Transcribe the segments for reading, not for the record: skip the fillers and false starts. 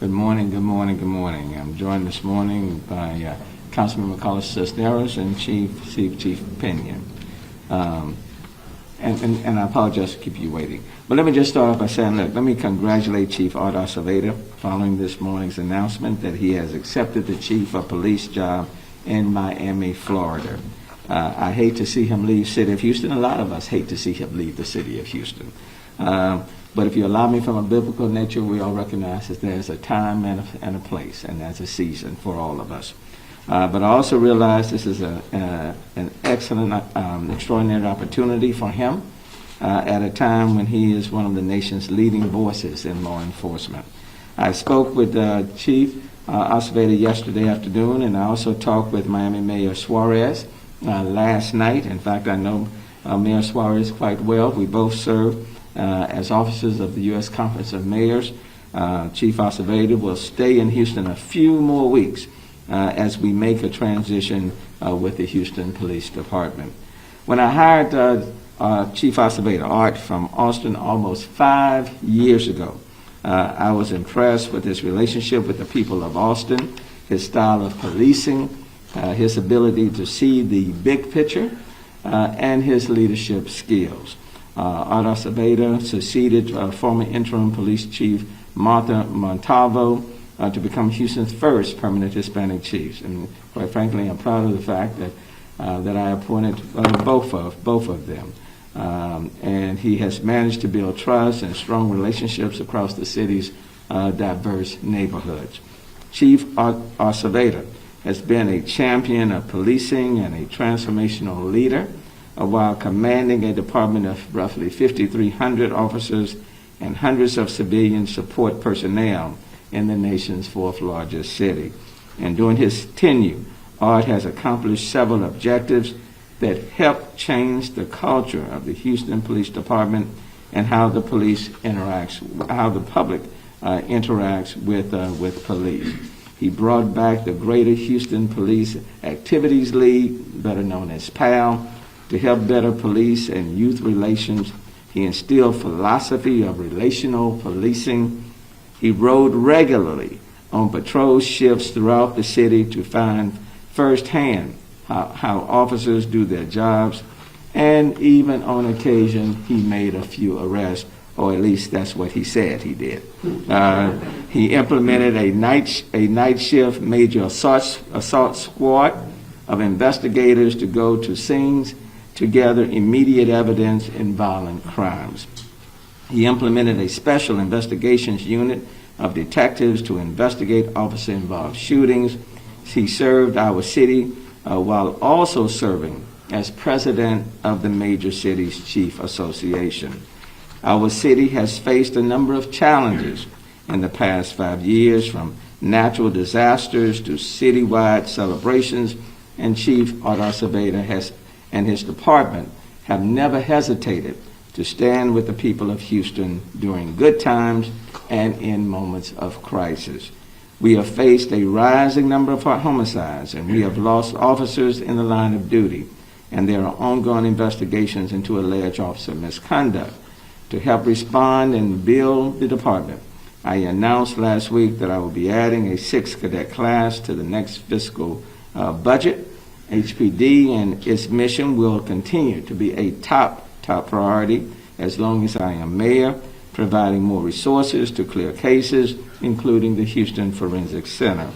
Good morning, good morning, good morning. I'm joined this morning by Councilman McCullough Cisneros and Chief Pinion. And I apologize to keep you waiting. But let me just start off by saying, look, let me congratulate Chief Art Acevedo following this morning's announcement that he has accepted the Chief of Police job in Miami, Florida. I hate to see him leave the city of Houston. A lot of us hate to see him leave the city of Houston. But if you allow me, from a biblical nature, we all recognize that there's a time and a place, and there's a season for all of us. But I also realize this is an excellent, extraordinary opportunity for him at a time when he is one of the nation's leading voices in law enforcement. I spoke with Chief Acevedo yesterday afternoon, and I also talked with Miami Mayor Suarez last night. In fact, I know Mayor Suarez quite well. We both serve as officers of the U.S. Conference of Mayors. Chief Acevedo will stay in Houston a few more weeks as we make a transition with the Houston Police Department. When I hired Chief Acevedo, Art, from Austin almost 5 years ago, I was impressed with his relationship with the people of Austin, his style of policing, his ability to see the big picture, and his leadership skills. Art Acevedo succeeded former interim police chief Martha Montalvo to become Houston's first permanent Hispanic chief. And quite frankly, I'm proud of the fact that I appointed both of them. And he has managed to build trust and strong relationships across the city's diverse neighborhoods. Chief Art Acevedo has been a champion of policing and a transformational leader, while commanding a department of roughly 5,300 officers and hundreds of civilian support personnel in the nation's fourth largest city. And during his tenure, Art has accomplished several objectives that help change the culture of the Houston Police Department and how the public interacts with police. He brought back the Greater Houston Police Activities League, better known as PAL, to help better police and youth relations. He instilled philosophy of relational policing. He rode regularly on patrol shifts throughout the city to find firsthand how officers do their jobs, and even on occasion he made a few arrests, or at least that's what he said he did. He implemented a night shift major assault squad of investigators to go to scenes to gather immediate evidence in violent crimes. He implemented a special investigations unit of detectives to investigate officer-involved shootings. He served our city while also serving as president of the Major Cities Chief Association. Our city has faced a number of challenges in the past 5 years, from natural disasters to citywide celebrations, and Chief Art Acevedo and his department have never hesitated to stand with the people of Houston during good times and in moments of crisis. We have faced a rising number of homicides, and we have lost officers in the line of duty, and there are ongoing investigations into alleged officer misconduct. To help respond and build the department, I announced last week that I will be adding a 6th cadet class to the next fiscal budget. HPD and its mission will continue to be a top priority as long as I am mayor, providing more resources to clear cases, including the Houston Forensic Center.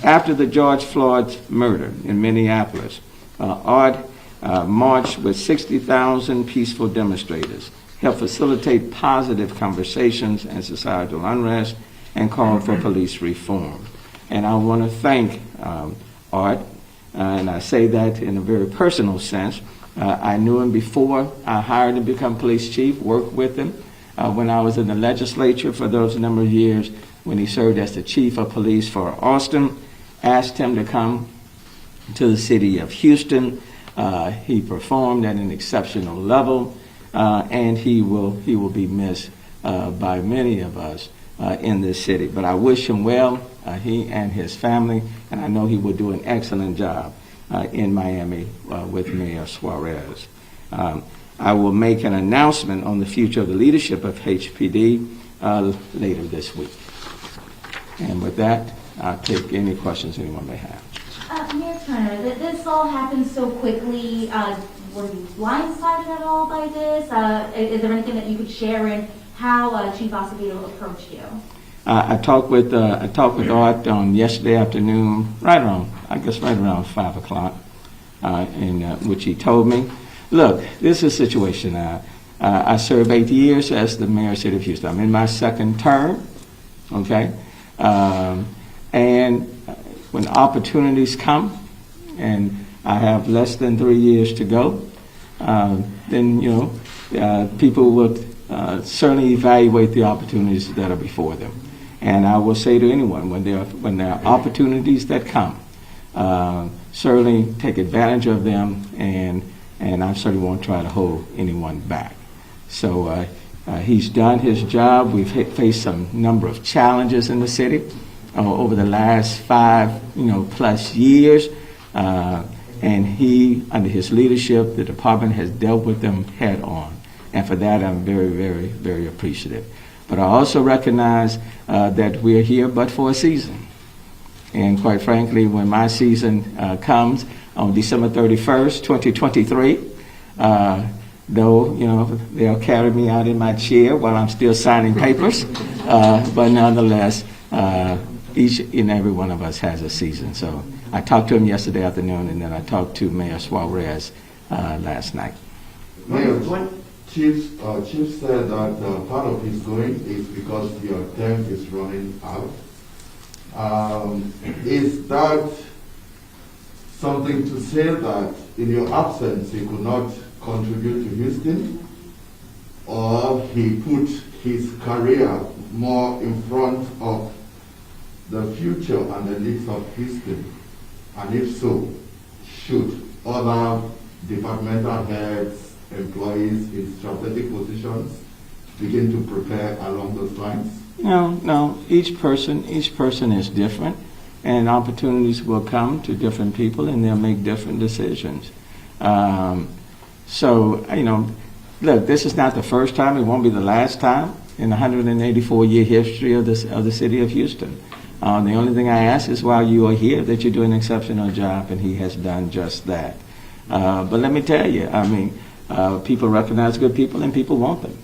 After the George Floyd murder in Minneapolis, Art marched with 60,000 peaceful demonstrators, helped facilitate positive conversations and societal unrest, and called for police reform. And I want to thank Art, and I say that in a very personal sense. I knew him before I hired him to become police chief, worked with him when I was in the legislature for those number of years, when he served as the chief of police for Austin, asked him to come to the city of Houston. He performed at an exceptional level, and he will be missed by many of us in this city. But I wish him well, he and his family, and I know he will do an excellent job in Miami with Mayor Suarez. I will make an announcement on the future of the leadership of HPD later this week. And with that, I'll take any questions anyone may have. Mayor Turner, this all happened so quickly. Were you blindsided at all by this? Is there anything that you could share in how Chief Acevedo approached you? I talked with Art on yesterday afternoon, right around 5 o'clock, in which he told me, look, this is a situation. I served 8 years as the mayor of the city of Houston. I'm in my second term, okay? And when opportunities come, and I have less than 3 years to go, then, people would certainly evaluate the opportunities that are before them. And I will say to anyone, when there are opportunities that come, certainly take advantage of them, and I certainly won't try to hold anyone back. So he's done his job. We've faced some number of challenges in the city over the last 5 plus years, and he, under his leadership, the department has dealt with them head on. And for that, I'm very, very, very appreciative. But I also recognize that we're here but for a season. And quite frankly, when my season comes on December 31st, 2023, though, they'll carry me out in my chair while I'm still signing papers, but nonetheless, each and every one of us has a season. So I talked to him yesterday afternoon, and then I talked to Mayor Suarez last night. Mayor, Chief said that part of his going is because your term is running out. Is that something to say that in your absence he could not contribute to Houston, or he put his career more in front of the future and the needs of Houston? And if so, should other departmental heads, employees in strategic positions begin to prepare along those lines? No. Each person is different, and opportunities will come to different people, and they'll make different decisions. Look, this is not the first time. It won't be the last time in the 184-year history of the city of Houston. The only thing I ask is, while you are here, that you do an exceptional job, and he has done just that. But let me tell you, people recognize good people, and people want them.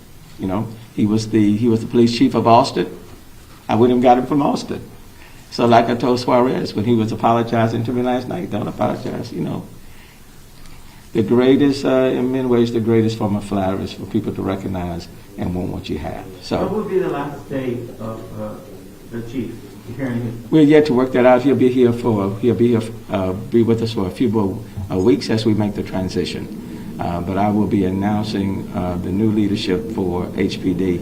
He was the police chief of Austin. I wouldn't have got him from Austin. So like I told Suarez when he was apologizing to me last night, don't apologize. The greatest, in many ways, the greatest form of flattery is for people to recognize and want what you have. So what would be the last day of the chief? We're yet to work that out. He'll be with us for a few more weeks as we make the transition. But I will be announcing the new leadership for HPD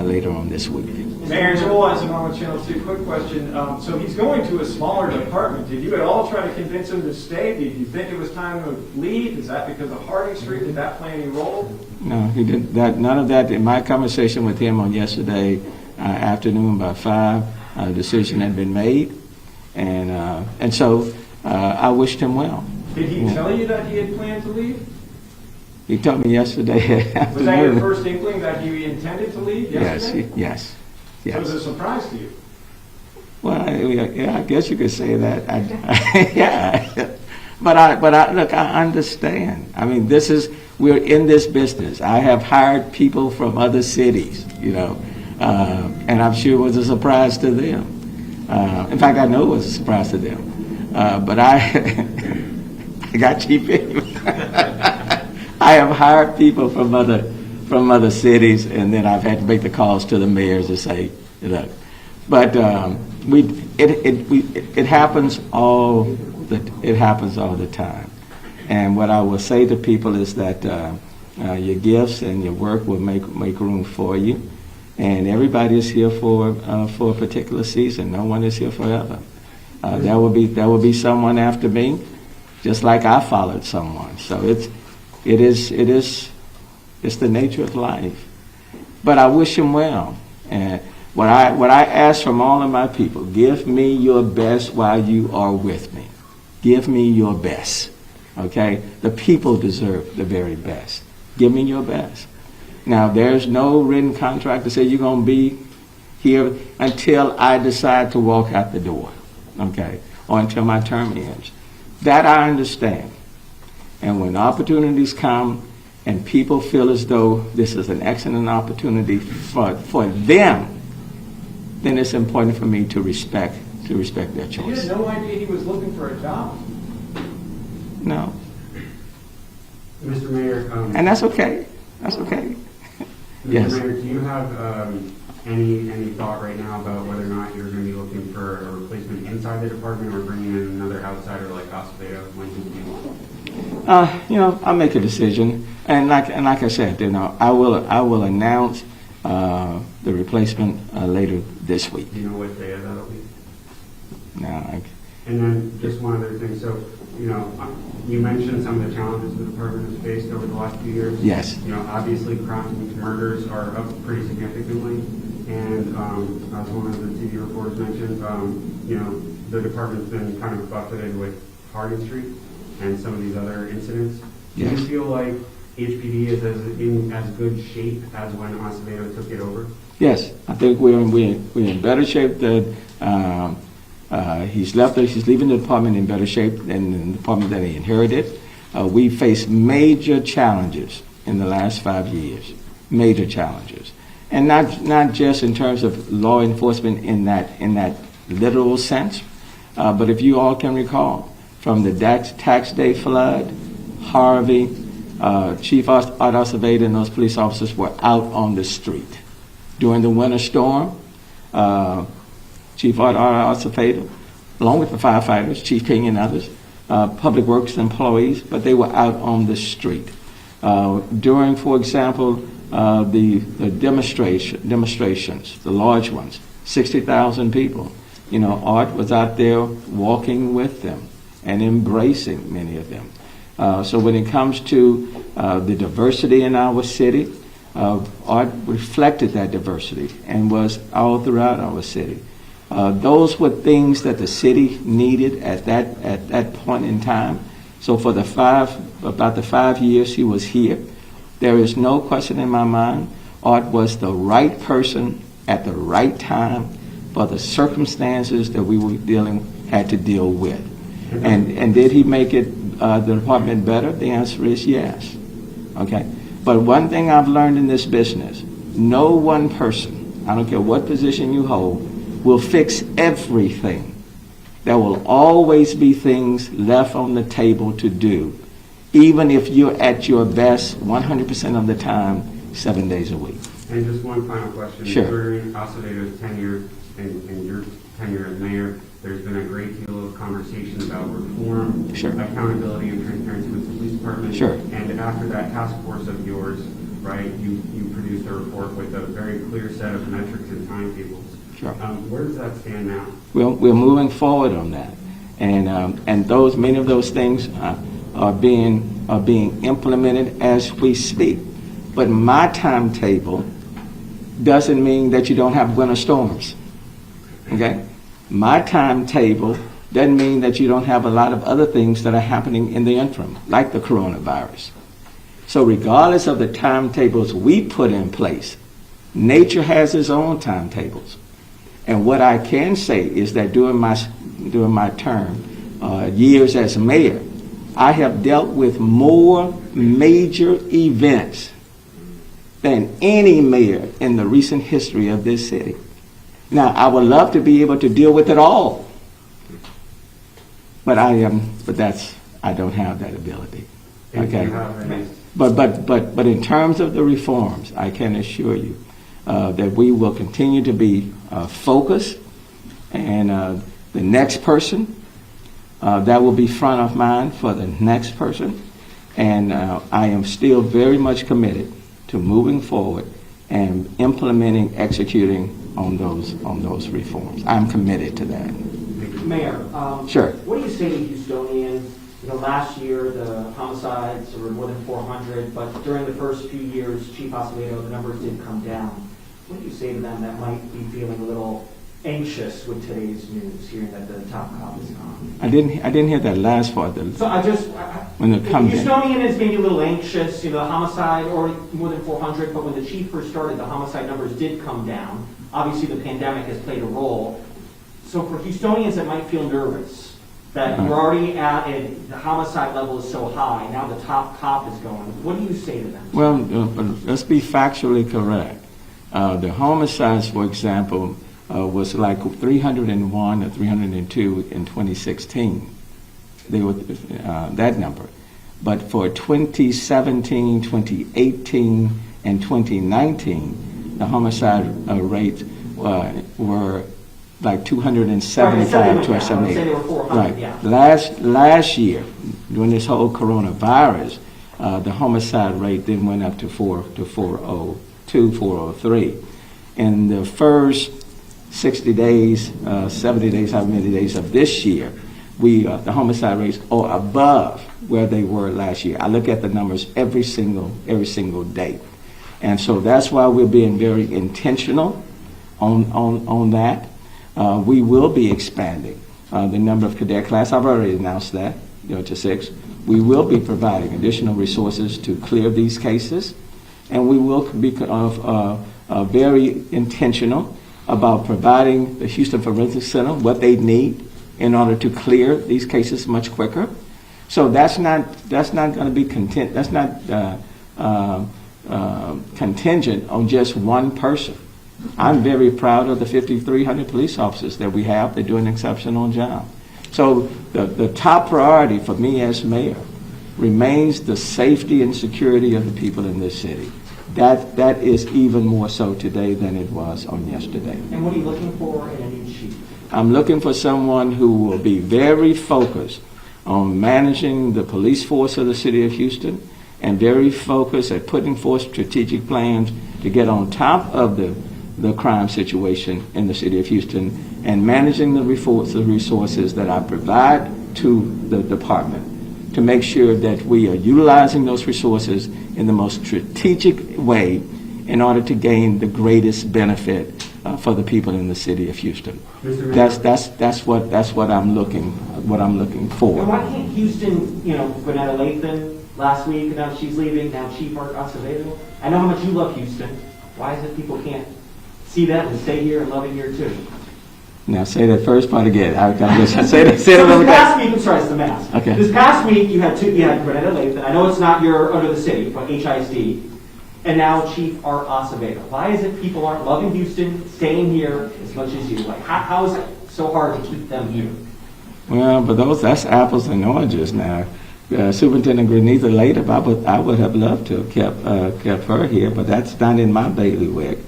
later on this week. Mayor Joel Eisenhower with Channel 2, quick question. So he's going to a smaller department. Did you at all try to convince him to stay? Did you think it was time to leave? Is that because of Harding Street? Did that play any role? No, he didn't. None of that. In my conversation with him on yesterday afternoon about 5, a decision had been made, and so I wished him well. Did he tell you that he had planned to leave? He told me yesterday afternoon. Was that your first inkling that he intended to leave yesterday? Yes. So it was a surprise to you? Well, I guess you could say that. Yeah. But look, I understand. We're in this business. I have hired people from other cities, and I'm sure it was a surprise to them. In fact, I know it was a surprise to them. But I got cheap in. I have hired people from other cities, and then I've had to make the calls to the mayors to say, look. But it happens all the time. And what I will say to people is that your gifts and your work will make room for you. And everybody is here for a particular season. No one is here forever. There will be someone after me, just like I followed someone. So it's the nature of life. But I wish him well. And what I ask from all of my people, give me your best while you are with me. Give me your best. Okay? The people deserve the very best. Give me your best. Now, there's no written contract to say you're going to be here until I decide to walk out the door, okay, or until my term ends. That I understand. And when opportunities come and people feel as though this is an excellent opportunity for them, then it's important for me to respect their You choice. had no idea he was looking for a job? No. Mr. Mayor, And that's okay. That's okay. Yes. Mr. Mayor, do you have any thought right now about whether or not you're going to be looking for a replacement inside the department or bringing in another outsider like Acevedo when he I'll make a decision, and like I said, I will announce the replacement later this week. Do you know what day that'll be? Now, And then just one other thing. So, you mentioned some of the challenges the department has faced over the last few years. yes, Obviously crimes and murders are up pretty significantly. And as one of the TV reporters mentioned, the department's been kind of buffeted with Harding Street and some of these other incidents. Do Yes. you feel like HPD is in as good shape as when Acevedo took it over? yes. I think we're in better shape than he's leaving the department in better shape than the department that he inherited. We faced major challenges in the last 5 years, major challenges, and not just in terms of law enforcement in that literal sense, but if you all can recall, from the tax day flood, Harvey, Chief Art Acevedo and those police officers were out on the street. During the winter storm, Chief Art Acevedo, along with the firefighters, Chief King and others, public works employees, but they were out on the street. During, for example, the demonstrations, the large ones, 60,000 people, Art was out there walking with them and embracing many of them. So when it comes to the diversity in our city, Art reflected that diversity and was all throughout our city. Those were things that the city needed at that point in time. So for about the 5 years he was here, there is no question in my mind, Art was the right person at the right time for the circumstances that we had to deal with. And did he make it the department better? The answer is yes. Okay. But one thing I've learned in this business, no one person, I don't care what position you hold, will fix everything. There will always be things left on the table to do, even if you're at your best 100% of the time, 7 days a week. And just one final question. Sure. During Acevedo's tenure and your tenure as mayor, there's been a great deal of conversation about reform, Sure. accountability, and transparency with the police department. Sure. And after that task force of yours, right, you produced a report with a very clear set of metrics and timetables. Sure. Where does that stand now? We're moving forward on that, and many of those things are being implemented as we speak. But my timetable doesn't mean that you don't have winter storms. Okay, my timetable doesn't mean that you don't have a lot of other things that are happening in the interim, like the coronavirus. So regardless of the timetables we put in place, nature has its own timetables. And what I can say is that during my term, years as mayor, I have dealt with more major events than any mayor in the recent history of this city. Now, I would love to be able to deal with it all, but I don't have that ability. And do Okay. you have any- But in terms of the reforms, I can assure you that we will continue to be focused, and the next person that will be front of mind for the next person. And I am still very much committed to moving forward and implementing, executing on those reforms. I'm committed to that. Mayor, Sure. what do you say to Houstonians? Last year the homicides were more than 400, but during the first few years, Chief Acevedo, the numbers did come down. What do you say to them that might be feeling a little anxious with today's news, hearing that the top cop is gone. I didn't hear that last part. So I just, When it comes in. Houstonian is maybe a little anxious, the homicide, or more than 400, but when the chief first started, the homicide numbers did come down. Obviously, the pandemic has played a role. So for Houstonians that might feel nervous, that you're already at the homicide level is so high, now the top cop is going, what do you say to them? Well, let's be factually correct. The homicides, for example, was like 301 or 302 in 2016. They were that number. But for 2017, 2018, and 2019, the homicide rates were like 275, 278. They were 400, Right. yeah. Last year, during this whole coronavirus, the homicide rate then went up to 402, 403. In the first 60 days, 70 days, how many days of this year, the homicide rates are above where they were last year. I look at the numbers every single day. And so that's why we're being very intentional on that. We will be expanding the number of cadet class. I've already announced that, to 6. We will be providing additional resources to clear these cases, and we will be very intentional about providing the Houston Forensic Center what they need in order to clear these cases much quicker. So that's not going to be contingent. That's not contingent on just one person. I'm very proud of the 5,300 police officers that we have. They do an exceptional job. So the top priority for me as mayor remains the safety and security of the people in this city. That is even more so today than it was on yesterday. And what are you looking for in a new chief? I'm looking for someone who will be very focused on managing the police force of the city of Houston and very focused at putting forth strategic plans to get on top of the crime situation in the city of Houston and managing the resources that I provide to the department to make sure that we are utilizing those resources in the most strategic way in order to gain the greatest benefit for the people in the city of Houston. That's what I'm looking for. And why can't Houston, Gwinnetta Lathan last week, now she's leaving, now Chief Art Acevedo. I know how much you love Houston. Why is it people can't see that and stay here and love it here too? Now say that first part again. Say that This past week, I'm sorry, it's the mask. Okay. This past week you had Gwinnetta Lathan. I know it's not your under the city, but HISD, and now Chief Art Acevedo. Why is it people aren't loving Houston, staying here as much as you? Like, how is it so hard to keep them here? Well, but that's apples and oranges now. Superintendent Grenita Lathan, I would have loved to have kept her here, but that's not in my bailiwick.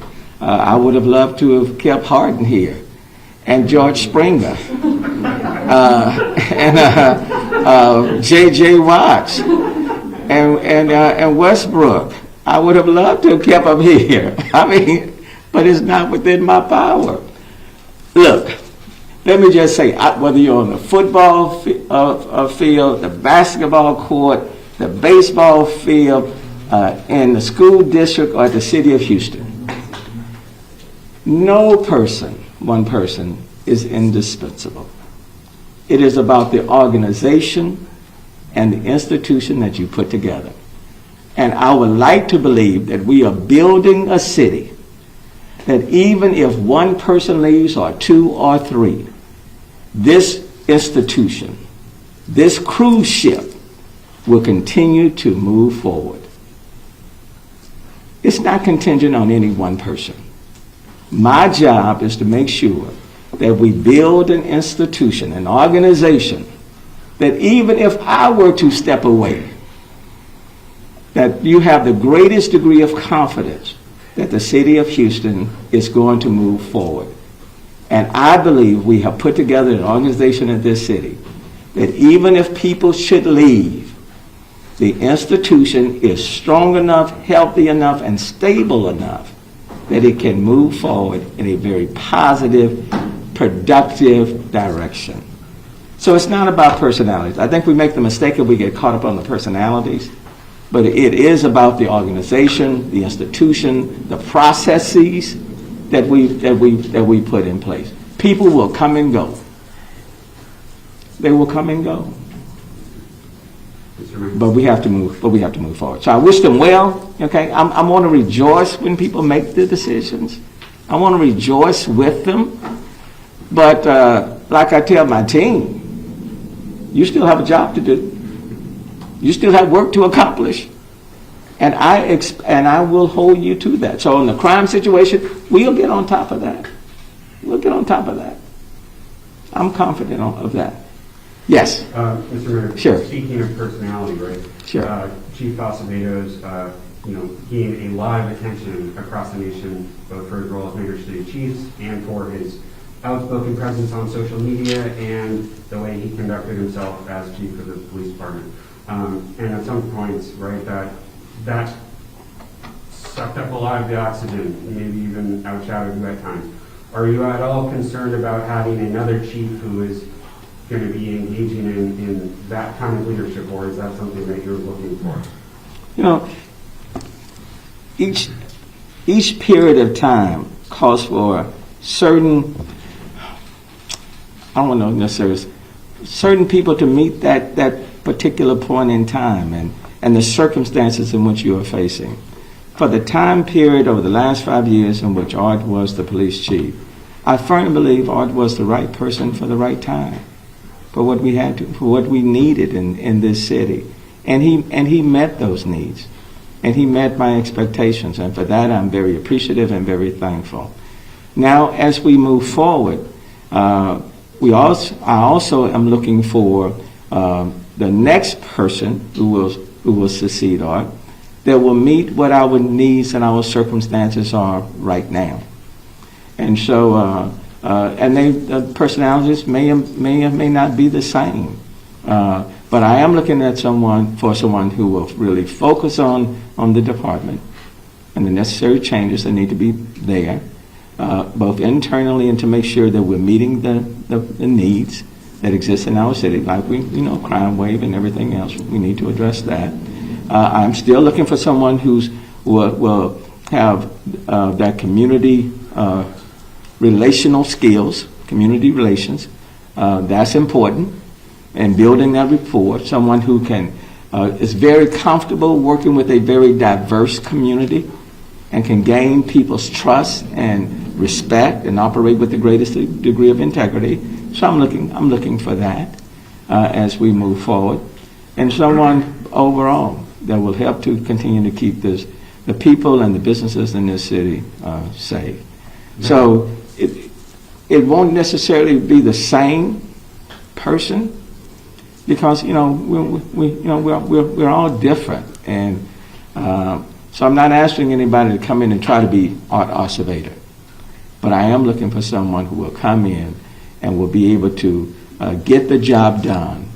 I would have loved to have kept Hardin here, and George Springer, and J.J. Watts, and Westbrook. I would have loved to have kept them here. I mean, but it's not within my power. Look, let me just say, whether you're on the football field, the basketball court, the baseball field, in the school district, or the city of Houston, no person, one person, is indispensable. It is about the organization and the institution that you put together. And I would like to believe that we are building a city that even if one person leaves, or 2 or 3, this institution, this cruise ship, will continue to move forward. It's not contingent on any one person. My job is to make sure that we build an institution, an organization, that even if I were to step away, that you have the greatest degree of confidence that the city of Houston is going to move forward. And I believe we have put together an organization in this city that even if people should leave, the institution is strong enough, healthy enough, and stable enough that it can move forward in a very positive, productive direction. So it's not about personalities. I think we make the mistake if we get caught up on the personalities, but it is about the organization, the institution, the processes that we put in place. People will come and go. They will come and go. Mr. Mayor. But we have to move forward. So I wish them well. Okay, I want to rejoice when people make the decisions. I want to rejoice with them. But like I tell my team, you still have a job to do. You still have work to accomplish, and I will hold you to that. So in the crime situation, we'll get on top of that. We'll get on top of that. I'm confident of that. Yes. Mr. Mayor, Sure. speaking of personality, right? Sure. Chief Acevedo's, gained a lot of attention across the nation, both for his role as Mayor City Chiefs and for his outspoken presence on social media and the way he conducted himself as chief of the police department. And at some points, right, that sucked up a lot of the oxygen, maybe even outshadowed you at times. Are you at all concerned about having another chief who is going to be engaging in that kind of leadership, or is that something that you're looking for? Each period of time calls for certain, I don't know necessarily, certain people to meet that particular point in time and the circumstances in which you are facing. For the time period over the last 5 years in which Art was the police chief, I firmly believe Art was the right person for the right time, for what we needed in this city, and he met those needs, and he met my expectations, and for that I'm very appreciative and very thankful. Now, as we move forward, I also am looking for the next person who will succeed Art, that will meet what our needs and our circumstances are right now. And so, the personalities may or may not be the same. But I am looking at someone who will really focus on the department and the necessary changes that need to be there, both internally and to make sure that we're meeting the needs that exist in our city, like crime wave and everything else. We need to address that. I'm still looking for someone will have that community relational skills, community relations. That's important, and building that rapport. Someone who is very comfortable working with a very diverse community and can gain people's trust and respect and operate with the greatest degree of integrity. So I'm looking for that as we move forward, and someone overall that will help to continue to keep the people and the businesses in this city safe. So it won't necessarily be the same person, because we're all different, and so I'm not asking anybody to come in and try to be Art Acevedo, but I am looking for someone who will come in and will be able to get the job done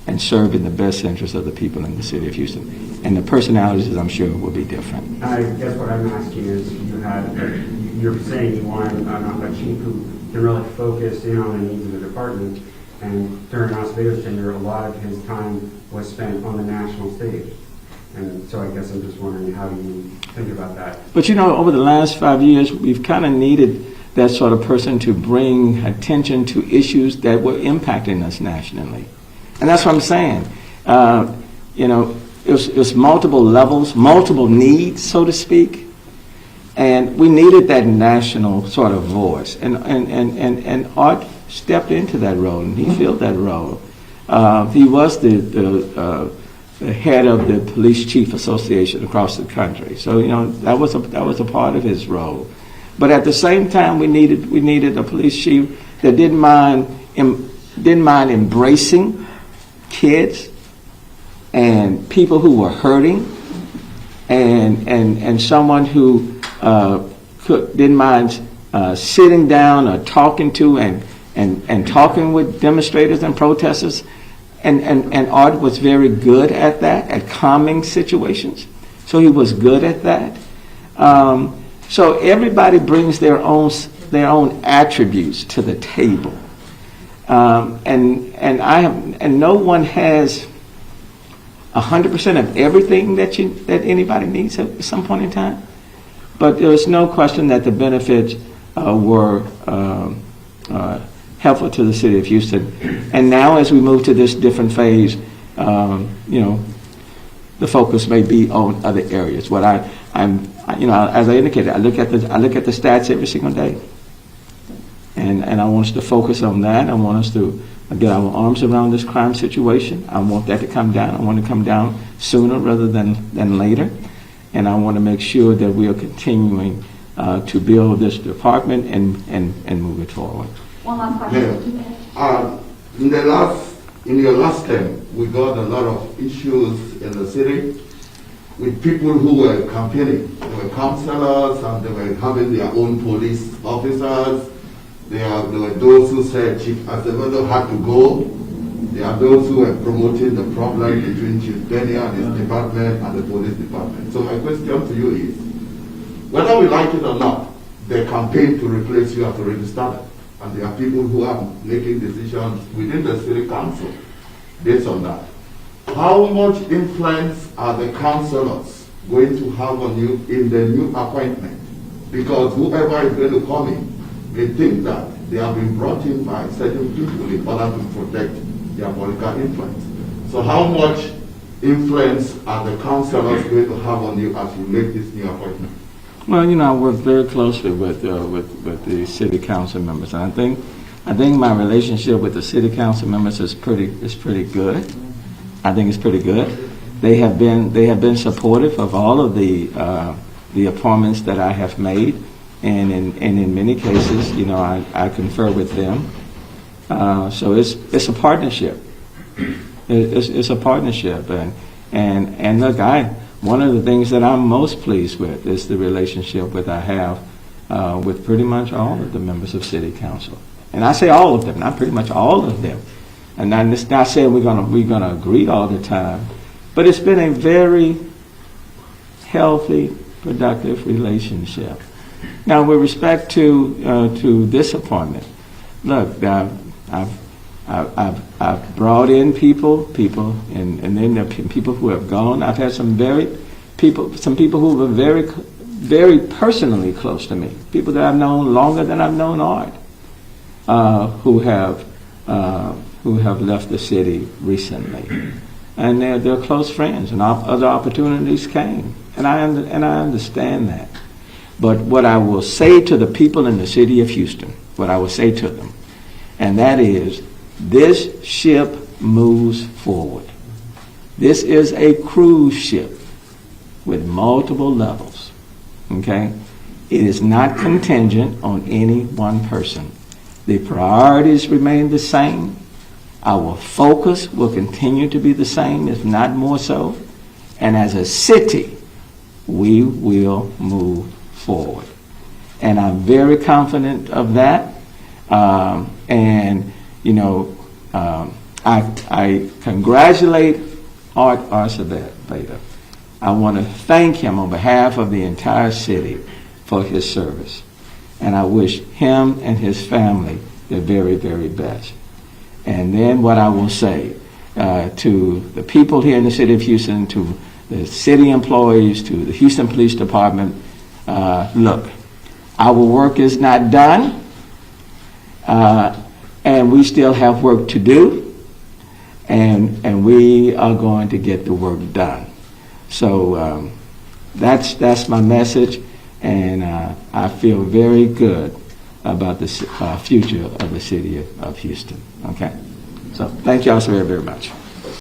and serve in the best interest of the people in the city of Houston. And the personalities, I'm sure, will be different. I guess what I'm asking is, you're saying you want a chief who can really focus in on the needs of the department, and during Acevedo's tenure, a lot of his time was spent on the national stage. And so I guess I'm just wondering, how do you think about that? But over the last 5 years, we've kind of needed that sort of person to bring attention to issues that were impacting us nationally. And that's what I'm saying. It was multiple levels, multiple needs, so to speak, and we needed that national sort of voice. And Art stepped into that role, and he filled that role. He was the head of the Police Chief Association across the country, so that was a part of his role. But at the same time, we needed a police chief that didn't mind embracing kids and people who were hurting, and someone who didn't mind sitting down or talking to and talking with demonstrators and protesters, and Art was very good at that, at calming situations. So he was good at that. So everybody brings their own attributes to the table, and no one has 100% of everything that anybody needs at some point in time. But there's no question that the benefits were helpful to the city of Houston. And now as we move to this different phase, the focus may be on other areas. What as I indicated, I look at the stats every single day. And I want us to focus on that. I want us to get our arms around this crime situation. I want that to come down. I want it to come down sooner rather than later. And I want to make sure that we are continuing to build this department and move it forward. One last question. In your last term, we got a lot of issues in the city with people who were campaigning. They were councillors and they were having their own police officers. There were those who said Chief Acevedo had to go. There are those who were promoting the problem between Chief Benny and his department and the police department. So my question to you is, whether we like it or not, the campaign to replace you has already started. And there are people who are making decisions within the city council based on that. How much influence are the councillors going to have on you in the new appointment? Because whoever is going to come in may think that they have been brought in by certain people in order to protect their political influence. So how much influence are the councillors going to have on you as you make this new appointment? Well, I work very closely with the city council members, and I think my relationship with the city council members is pretty good. I think it's pretty good. They have been supportive of all of the appointments that I have made, and in many cases, I confer with them. So it's a partnership. It's a partnership, and look, one of the things that I'm most pleased with is the relationship that I have with pretty much all of the members of City Council. And I say all of them, not pretty much all of them. And I'm just not saying we're gonna agree all the time, but it's been a very healthy, productive relationship. Now, with respect to this appointment, look, I've brought in people, and then there are people who have gone. I've had some people who were very, very personally close to me, people that I've known longer than I've known Art, who have left the city recently, and they're close friends, and other opportunities came, and I understand that. But what I will say to the people in the city of Houston, what I will say to them, and that is, this ship moves forward. This is a cruise ship with multiple levels, okay? It is not contingent on any one person. The priorities remain the same. Our focus will continue to be the same, if not more so. And as a city, we will move forward. And I'm very confident of that. I congratulate Art Acevedo. I want to thank him on behalf of the entire city for his service. And I wish him and his family the very, very best. And then what I will say to the people here in the city of Houston, to the city employees, to the Houston Police Department, look, our work is not done. And we still have work to do, and we are going to get the work done. So that's my message, and I feel very good about the future of the city of Houston. Okay, so thank you all so very, very much.